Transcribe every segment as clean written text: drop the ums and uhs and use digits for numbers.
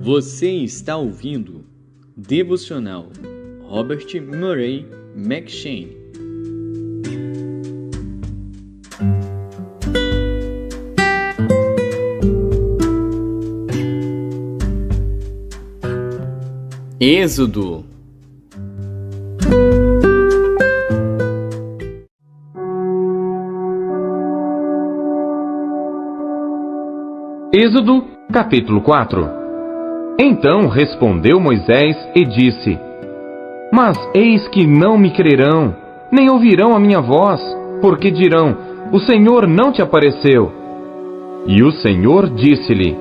Você está ouvindo Devocional Robert Murray M'Cheyne. Êxodo. Êxodo, capítulo 4. Então respondeu Moisés e disse: Mas eis que não me crerão, nem ouvirão a minha voz, porque dirão: O Senhor não te apareceu. E o Senhor disse-lhe: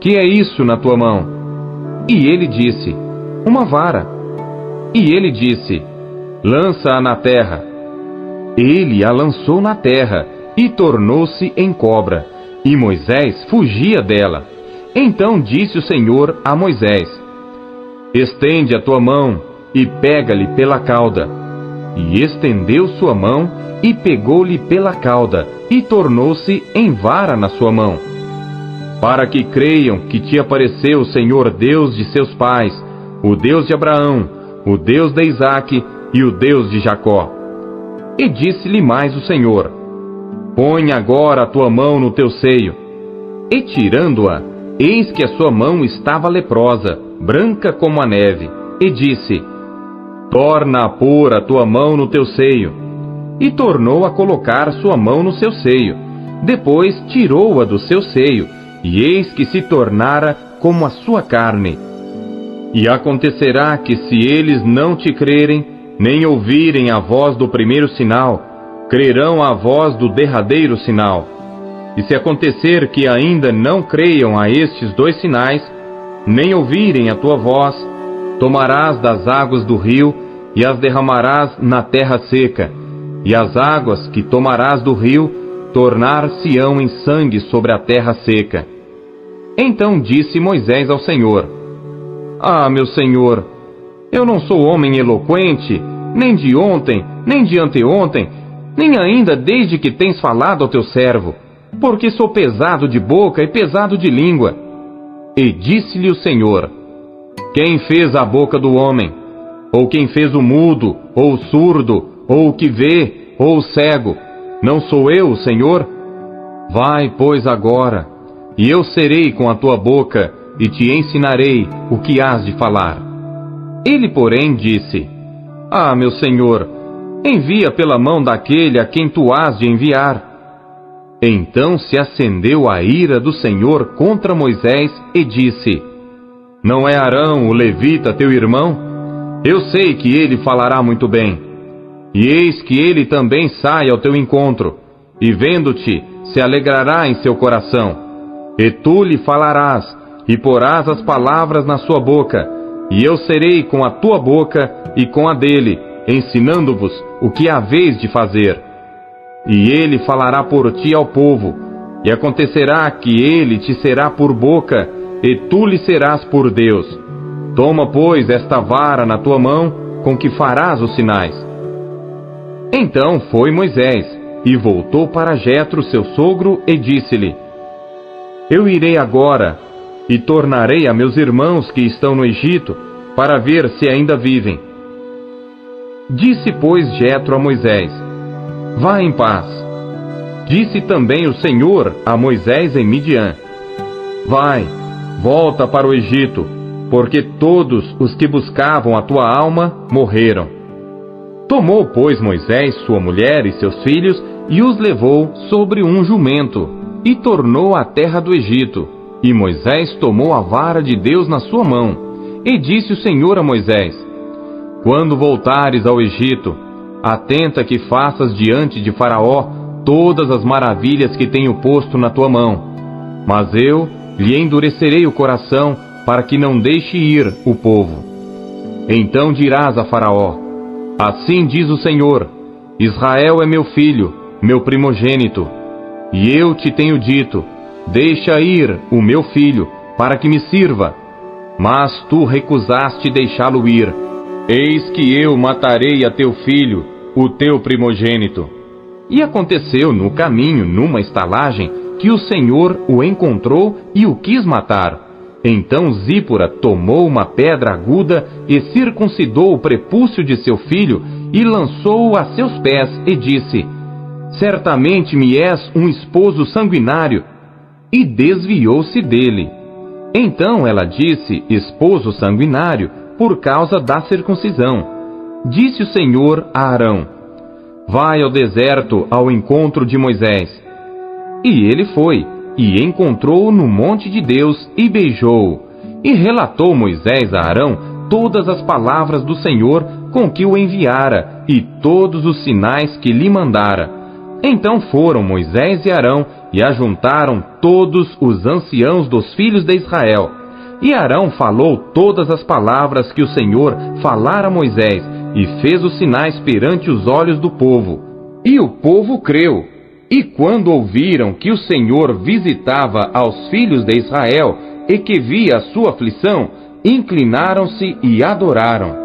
Que é isso na tua mão? E ele disse: Uma vara. E ele disse: Lança-a na terra. Ele a lançou na terra, e tornou-se em cobra, e Moisés fugia dela. Então disse o Senhor a Moisés: Estende a tua mão, e pega-lhe pela cauda. E estendeu sua mão, e pegou-lhe pela cauda, e tornou-se em vara na sua mão. Para que creiam que te apareceu o Senhor Deus de seus pais, o Deus de Abraão, o Deus de Isaque e o Deus de Jacó. E disse-lhe mais o Senhor: Põe agora a tua mão no teu seio. E tirando-a, eis que a sua mão estava leprosa, branca como a neve. E disse: Torna a pôr a tua mão no teu seio. E tornou a colocar sua mão no seu seio. Depois tirou-a do seu seio, e eis que se tornara como a sua carne. E acontecerá que se eles não te crerem, nem ouvirem a voz do primeiro sinal, crerão a voz do derradeiro sinal. E se acontecer que ainda não creiam a estes dois sinais, nem ouvirem a tua voz, tomarás das águas do rio e as derramarás na terra seca, e as águas que tomarás do rio tornar-se-ão em sangue sobre a terra seca. Então disse Moisés ao Senhor: Ah, meu Senhor, eu não sou homem eloquente, nem de ontem, nem de anteontem, nem ainda desde que tens falado ao teu servo, porque sou pesado de boca e pesado de língua. E disse-lhe o Senhor: Quem fez a boca do homem? Ou quem fez o mudo, ou o surdo, ou o que vê, ou o cego? Não sou eu, o Senhor? Vai, pois, agora, e eu serei com a tua boca, e te ensinarei o que hás de falar. Ele, porém, disse: Ah, meu Senhor, envia pela mão daquele a quem tu hás de enviar. Então se acendeu a ira do Senhor contra Moisés e disse: Não é Arão, o levita, teu irmão? Eu sei que ele falará muito bem. E eis que ele também sai ao teu encontro, e vendo-te, se alegrará em seu coração. E tu lhe falarás, e porás as palavras na sua boca, e eu serei com a tua boca e com a dele, ensinando-vos o que haveis de fazer. E ele falará por ti ao povo, e acontecerá que ele te será por boca, e tu lhe serás por Deus. Toma, pois, esta vara na tua mão, com que farás os sinais. Então foi Moisés, e voltou para Jetro, seu sogro, e disse-lhe: Eu irei agora, e tornarei a meus irmãos que estão no Egito, para ver se ainda vivem. Disse, pois, Jetro a Moisés: Vá em paz. Disse também o Senhor a Moisés em Midian: Vai, volta para o Egito, porque todos os que buscavam a tua alma morreram. Tomou, pois, Moisés sua mulher e seus filhos, e os levou sobre um jumento, e tornou à terra do Egito. E Moisés tomou a vara de Deus na sua mão. E disse o Senhor a Moisés: Quando voltares ao Egito, atenta que faças diante de Faraó todas as maravilhas que tenho posto na tua mão. Mas eu lhe endurecerei o coração, para que não deixe ir o povo. Então dirás a Faraó: Assim diz o Senhor: Israel é meu filho, meu primogênito. E eu te tenho dito: Deixa ir o meu filho, para que me sirva. Mas tu recusaste deixá-lo ir. Eis que eu matarei a teu filho, o teu primogênito. E aconteceu no caminho, numa estalagem, que o Senhor o encontrou e o quis matar. Então Zípora tomou uma pedra aguda e circuncidou o prepúcio de seu filho e lançou-o a seus pés e disse: certamente me és um esposo sanguinário. E desviou-se dele. Então ela disse esposo sanguinário por causa da circuncisão. Disse o Senhor a Arão: vai ao deserto ao encontro de Moisés. E ele foi, e encontrou-o no monte de Deus, e beijou-o. E relatou Moisés a Arão todas as palavras do Senhor com que o enviara, e todos os sinais que lhe mandara. Então foram Moisés e Arão, e ajuntaram todos os anciãos dos filhos de Israel. E Arão falou todas as palavras que o Senhor falara a Moisés, e fez os sinais perante os olhos do povo. E o povo creu. E quando ouviram que o Senhor visitava aos filhos de Israel, e que via a sua aflição, inclinaram-se e adoraram.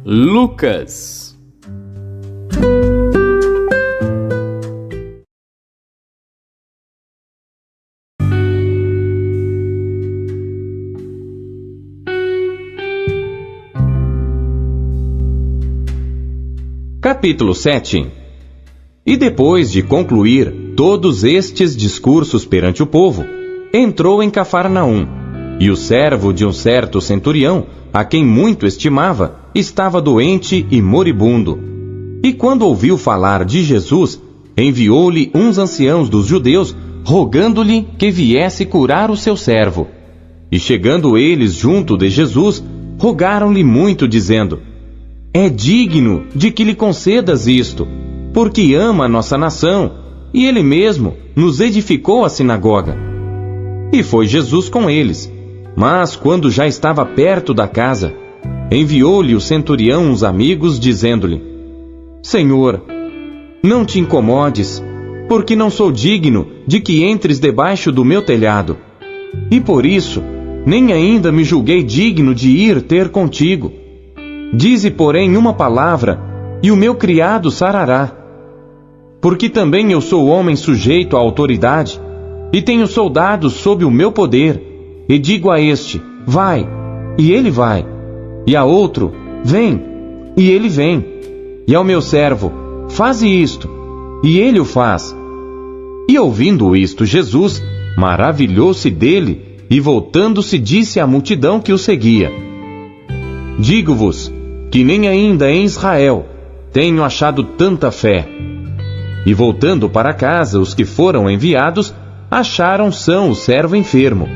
Lucas. Capítulo 7. E depois de concluir todos estes discursos perante o povo, entrou em Cafarnaum, e o servo de um certo centurião, a quem muito estimava, estava doente e moribundo. E quando ouviu falar de Jesus, enviou-lhe uns anciãos dos judeus, rogando-lhe que viesse curar o seu servo. E chegando eles junto de Jesus, rogaram-lhe muito, dizendo: é digno de que lhe concedas isto, porque ama a nossa nação, e ele mesmo nos edificou a sinagoga. E foi Jesus com eles. Mas quando já estava perto da casa, enviou-lhe o centurião uns amigos, dizendo-lhe: Senhor, não te incomodes, porque não sou digno de que entres debaixo do meu telhado. E por isso, nem ainda me julguei digno de ir ter contigo. Dize, porém, uma palavra, e o meu criado sarará. Porque também eu sou homem sujeito à autoridade, e tenho soldados sob o meu poder, e digo a este: vai, e ele vai, e a outro: vem, e ele vem, e ao meu servo: faze isto, e ele o faz. E ouvindo isto, Jesus maravilhou-se dele, e voltando-se disse à multidão que o seguia: digo-vos que nem ainda em Israel tenho achado tanta fé. E voltando para casa, os que foram enviados acharam são o servo enfermo.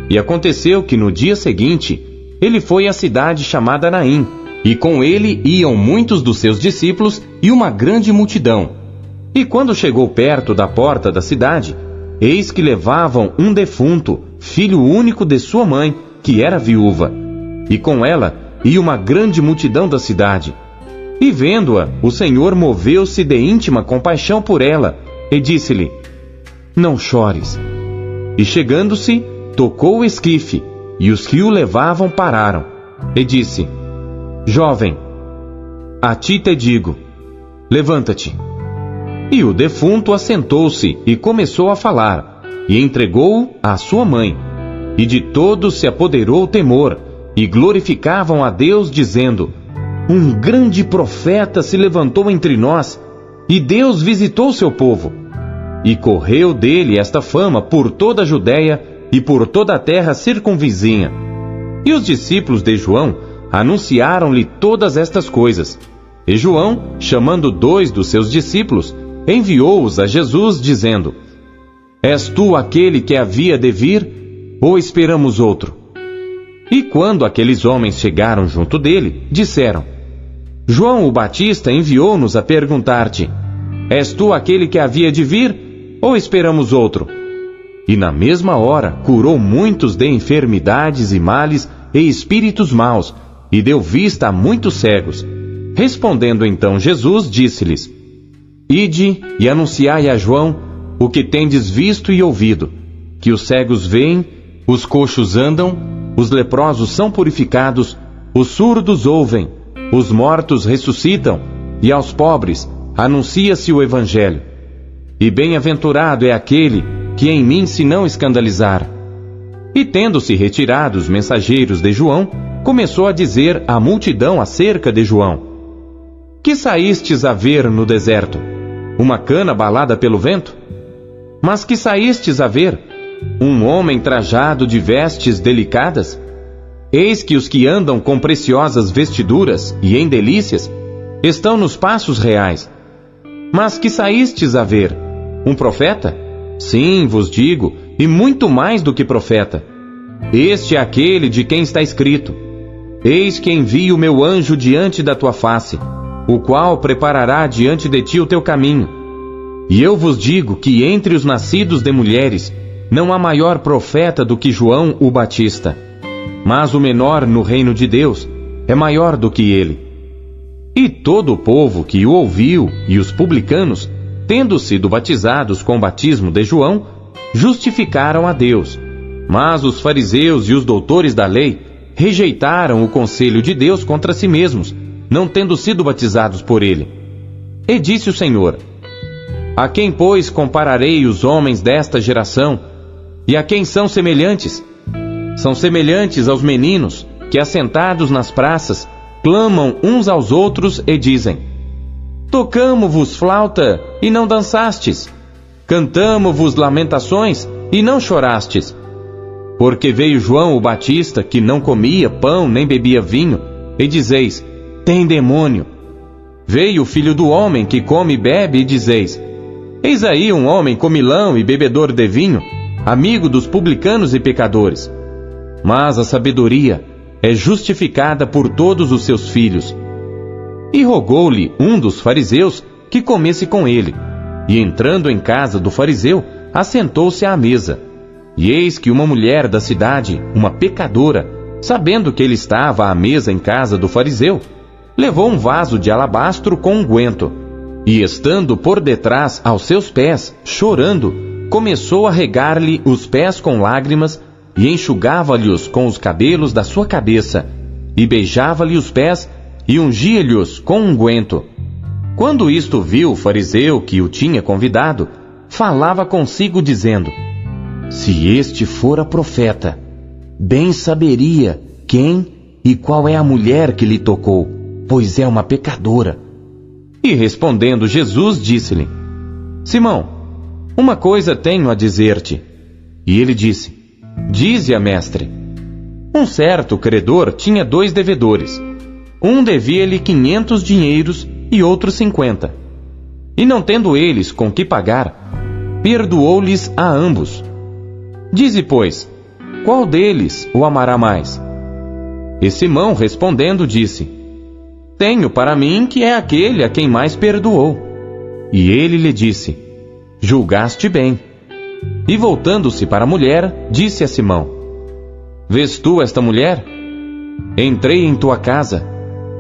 E aconteceu que no dia seguinte ele foi à cidade chamada Naim, e com ele iam muitos dos seus discípulos e uma grande multidão. E quando chegou perto da porta da cidade, eis que levavam um defunto, filho único de sua mãe, que era viúva, e com ela ia uma grande multidão da cidade. E vendo-a, o Senhor moveu-se de íntima compaixão por ela, e disse-lhe: não chores. E chegando-se, tocou o esquife, e os que o levavam pararam, e disse: jovem, a ti te digo, levanta-te. E o defunto assentou-se e começou a falar, e entregou-o à sua mãe. E de todos se apoderou o temor, e glorificavam a Deus, dizendo: um grande profeta se levantou entre nós, e Deus visitou seu povo. E correu dele esta fama por toda a Judéia e por toda a terra circunvizinha. E os discípulos de João anunciaram-lhe todas estas coisas. E João, chamando 2 dos seus discípulos, enviou-os a Jesus, dizendo: és tu aquele que havia de vir, ou esperamos outro? E quando aqueles homens chegaram junto dele, disseram: João o Batista enviou-nos a perguntar-te: és tu aquele que havia de vir, ou esperamos outro? E na mesma hora curou muitos de enfermidades e males e espíritos maus, e deu vista a muitos cegos. Respondendo então Jesus, disse-lhes: ide e anunciai a João o que tendes visto e ouvido, que os cegos veem, os coxos andam, os leprosos são purificados, os surdos ouvem, os mortos ressuscitam, e aos pobres anuncia-se o Evangelho. E bem-aventurado é aquele que em mim se não escandalizar. E tendo-se retirado os mensageiros de João, começou a dizer à multidão acerca de João: Que saístes a ver no deserto? Uma cana abalada pelo vento? Mas que saístes a ver? Um homem trajado de vestes delicadas? Eis que os que andam com preciosas vestiduras e em delícias estão nos passos reais. Mas que saístes a ver? Um profeta? Sim, vos digo, e muito mais do que profeta. Este é aquele de quem está escrito: Eis que envio o meu anjo diante da tua face, o qual preparará diante de ti o teu caminho. E eu vos digo que entre os nascidos de mulheres não há maior profeta do que João o Batista. Mas o menor no reino de Deus é maior do que ele. E todo o povo que o ouviu e os publicanos, tendo sido batizados com o batismo de João, justificaram a Deus. Mas os fariseus e os doutores da lei rejeitaram o conselho de Deus contra si mesmos, não tendo sido batizados por ele. E disse o Senhor: A quem, pois, compararei os homens desta geração? E a quem são semelhantes? São semelhantes aos meninos que, assentados nas praças, clamam uns aos outros e dizem: Tocamo-vos flauta e não dançastes, cantamo-vos lamentações e não chorastes. Porque veio João o Batista, que não comia pão nem bebia vinho, e dizeis: Tem demônio. Veio o Filho do Homem, que come e bebe, e dizeis: Eis aí um homem comilão e bebedor de vinho, amigo dos publicanos e pecadores. Mas a sabedoria é justificada por todos os seus filhos. E rogou-lhe um dos fariseus que comesse com ele. E entrando em casa do fariseu, assentou-se à mesa. E eis que uma mulher da cidade, uma pecadora, sabendo que ele estava à mesa em casa do fariseu, levou um vaso de alabastro com unguento, e estando por detrás aos seus pés, chorando, começou a regar-lhe os pés com lágrimas, e enxugava-lhes com os cabelos da sua cabeça, e beijava-lhe os pés, e ungia-lhes com unguento. Quando isto viu o fariseu que o tinha convidado, falava consigo dizendo: Se este fora profeta, bem saberia quem e qual é a mulher que lhe tocou, pois é uma pecadora. E respondendo Jesus, disse-lhe: Simão, uma coisa tenho a dizer-te. E ele disse: Dize-a, mestre. Um certo credor tinha 2 devedores. Um devia-lhe 500 dinheiros e outro 50. E não tendo eles com que pagar, perdoou-lhes a ambos. Dize, pois, qual deles o amará mais? E Simão, respondendo, disse: Tenho para mim que é aquele a quem mais perdoou. E ele lhe disse: Julgaste bem. E voltando-se para a mulher, disse a Simão: Vês tu esta mulher? Entrei em tua casa,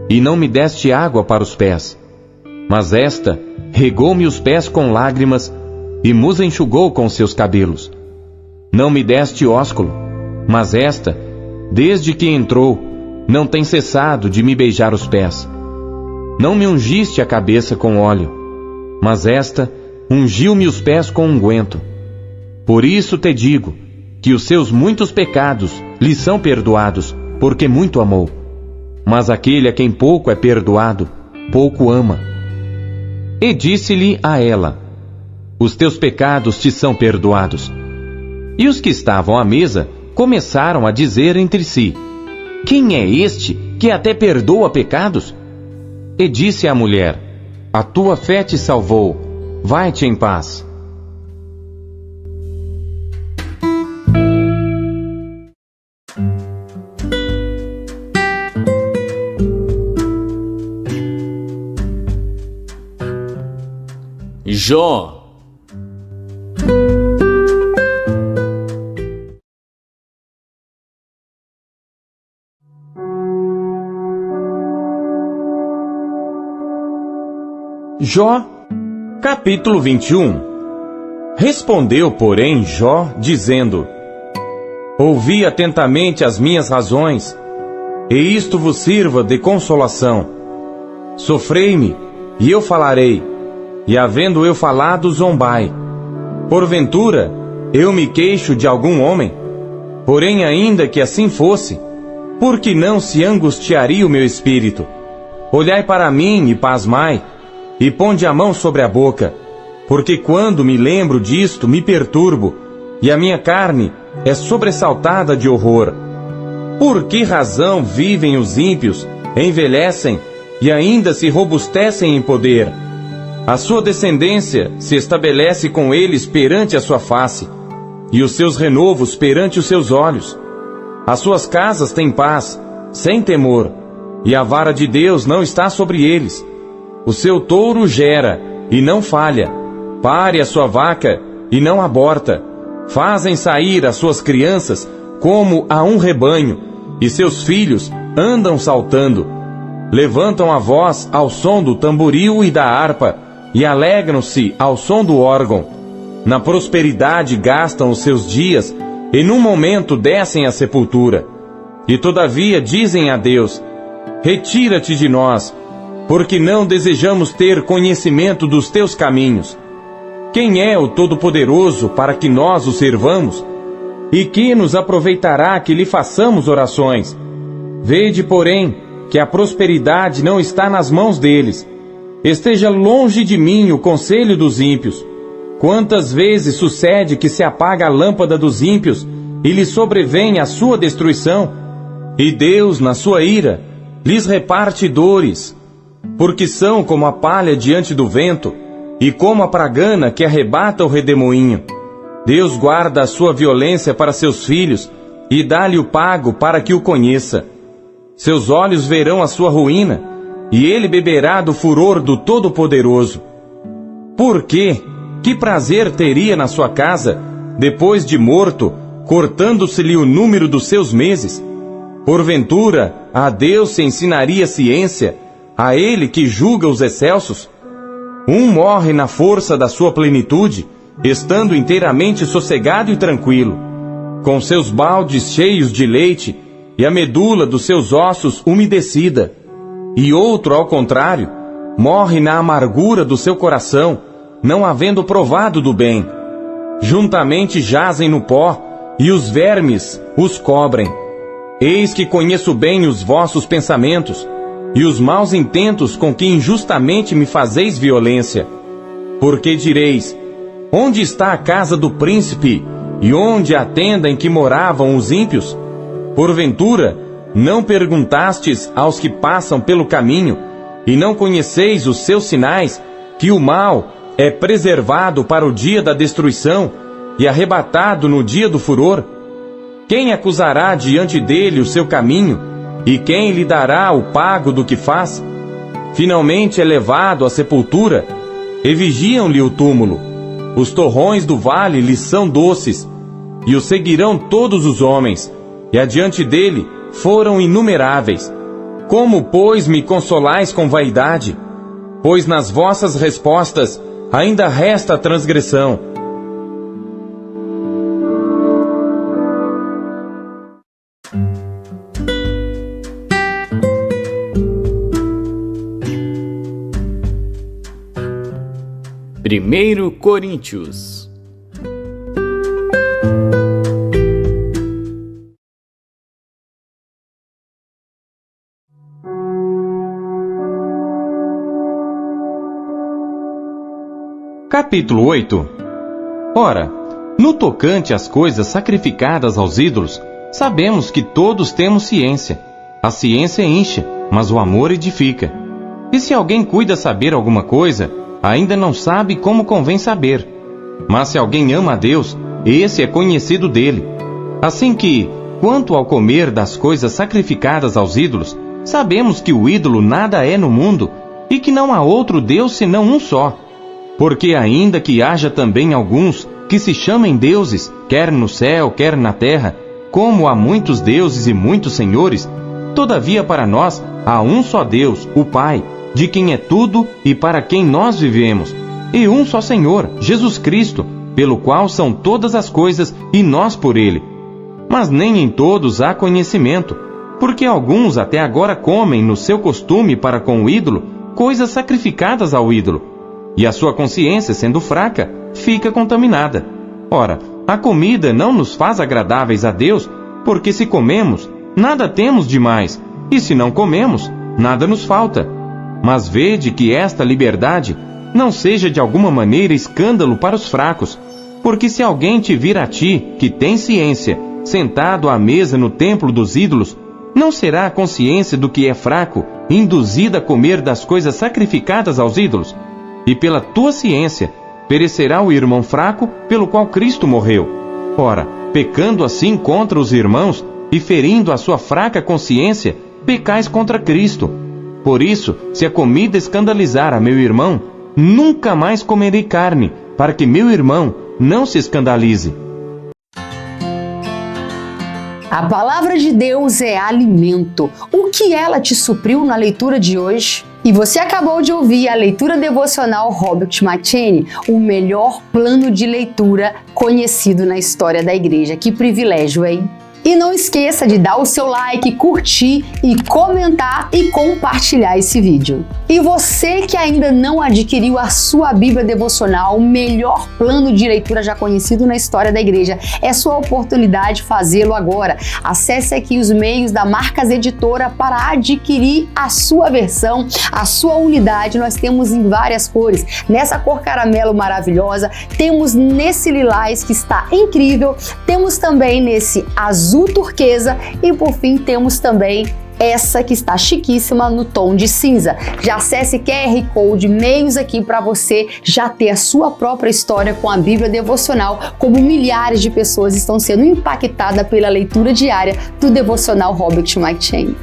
e não me deste água para os pés. Mas esta regou-me os pés com lágrimas, e mos enxugou com seus cabelos. Não me deste ósculo, mas esta, desde que entrou, não tem cessado de me beijar os pés. Não me ungiste a cabeça com óleo, mas esta ungiu-me os pés com unguento. Por isso te digo que os seus muitos pecados lhe são perdoados, porque muito amou. Mas aquele a quem pouco é perdoado, pouco ama. E disse-lhe a ela: Os teus pecados te são perdoados. E os que estavam à mesa começaram a dizer entre si: Quem é este que até perdoa pecados? E disse à mulher: A tua fé te salvou, vai-te em paz. Jó. Jó, capítulo 21. Respondeu, porém, Jó, dizendo: ouvi atentamente as minhas razões, e isto vos sirva de consolação. Sofrei-me, e eu falarei, e havendo eu falado, zombai. Porventura, eu me queixo de algum homem? Porém, ainda que assim fosse, por que não se angustiaria o meu espírito? Olhai para mim e pasmai, e ponde a mão sobre a boca, porque quando me lembro disto, me perturbo, e a minha carne é sobressaltada de horror. Por que razão vivem os ímpios, envelhecem, e ainda se robustecem em poder? A sua descendência se estabelece com eles perante a sua face, e os seus renovos perante os seus olhos. As suas casas têm paz, sem temor, e a vara de Deus não está sobre eles. O seu touro gera, e não falha, pare a sua vaca, e não aborta. Fazem sair as suas crianças como a um rebanho, e seus filhos andam saltando. Levantam a voz ao som do tamboril e da harpa, e alegram-se ao som do órgão. Na prosperidade gastam os seus dias, e num momento descem à sepultura. E todavia dizem a Deus: retira-te de nós, porque não desejamos ter conhecimento dos teus caminhos. Quem é o Todo-Poderoso para que nós o servamos? E que nos aproveitará que lhe façamos orações? Vede, porém, que a prosperidade não está nas mãos deles. Esteja longe de mim o conselho dos ímpios. Quantas vezes sucede que se apaga a lâmpada dos ímpios e lhes sobrevém a sua destruição? E Deus, na sua ira, lhes reparte dores, porque são como a palha diante do vento, e como a pragana que arrebata o redemoinho. Deus guarda a sua violência para seus filhos, e dá-lhe o pago para que o conheça. Seus olhos verão a sua ruína, e ele beberá do furor do Todo-Poderoso. Por quê? Que prazer teria na sua casa, depois de morto, cortando-se-lhe o número dos seus meses? Porventura, a Deus se ensinaria ciência, a ele que julga os excelsos? Um morre na força da sua plenitude, estando inteiramente sossegado e tranquilo, com seus baldes cheios de leite, e a medula dos seus ossos umedecida. E outro, ao contrário, morre na amargura do seu coração, não havendo provado do bem. Juntamente jazem no pó, e os vermes os cobrem. Eis que conheço bem os vossos pensamentos, e os maus intentos com que injustamente me fazeis violência. Porque direis: onde está a casa do príncipe, e onde a tenda em que moravam os ímpios? Porventura, não perguntastes aos que passam pelo caminho, e não conheceis os seus sinais, que o mal é preservado para o dia da destruição, e arrebatado no dia do furor? Quem acusará diante dele o seu caminho, e quem lhe dará o pago do que faz? Finalmente é levado à sepultura, e vigiam-lhe o túmulo. Os torrões do vale lhe são doces, e o seguirão todos os homens, e adiante dele foram inumeráveis. Como, pois, me consolais com vaidade? Pois nas vossas respostas ainda resta a transgressão. Primeiro Coríntios. Capítulo 8. Ora, no tocante às coisas sacrificadas aos ídolos, sabemos que todos temos ciência. A ciência enche, mas o amor edifica. E se alguém cuida saber alguma coisa, ainda não sabe como convém saber. Mas se alguém ama a Deus, esse é conhecido dele. Assim que, quanto ao comer das coisas sacrificadas aos ídolos, sabemos que o ídolo nada é no mundo, e que não há outro Deus senão um só. Porque ainda que haja também alguns que se chamem deuses, quer no céu, quer na terra, como há muitos deuses e muitos senhores, todavia para nós há um só Deus, o Pai, de quem é tudo e para quem nós vivemos, e um só Senhor, Jesus Cristo, pelo qual são todas as coisas e nós por Ele. mas nem em todos há conhecimento, porque alguns até agora comem no seu costume para com o ídolo coisas sacrificadas ao ídolo, e a sua consciência, sendo fraca, fica contaminada. Ora, a comida não nos faz agradáveis a Deus, porque se comemos, nada temos demais, e se não comemos, nada nos falta. Mas vede que esta liberdade não seja de alguma maneira escândalo para os fracos, porque se alguém te vir a ti, que tem ciência, sentado à mesa no templo dos ídolos, não será a consciência do que é fraco induzida a comer das coisas sacrificadas aos ídolos? E pela tua ciência perecerá o irmão fraco pelo qual Cristo morreu. Ora, pecando assim contra os irmãos e ferindo a sua fraca consciência, pecais contra Cristo. Por isso, se a comida escandalizar a meu irmão, nunca mais comerei carne, para que meu irmão não se escandalize. A palavra de Deus é alimento. O que ela te supriu na leitura de hoje? E você acabou de ouvir a leitura devocional Robert McCheyne, o melhor plano de leitura conhecido na história da igreja. Que privilégio, hein? E não esqueça de dar o seu like, curtir e comentar e compartilhar esse vídeo. E você que ainda não adquiriu a sua Bíblia devocional, o melhor plano de leitura já conhecido na história da igreja, é sua oportunidade de fazê-lo agora. Acesse aqui os meios da Marcas Editora para adquirir a sua versão, a sua unidade. Nós temos em várias cores. Nessa cor caramelo maravilhosa, temos nesse lilás que está incrível, temos também nesse azul turquesa e por fim temos também essa que está chiquíssima no tom de cinza. Já acesse QR Code, meios aqui para você já ter a sua própria história com a Bíblia devocional, como milhares de pessoas estão sendo impactadas pela leitura diária do devocional Robert McCheyne.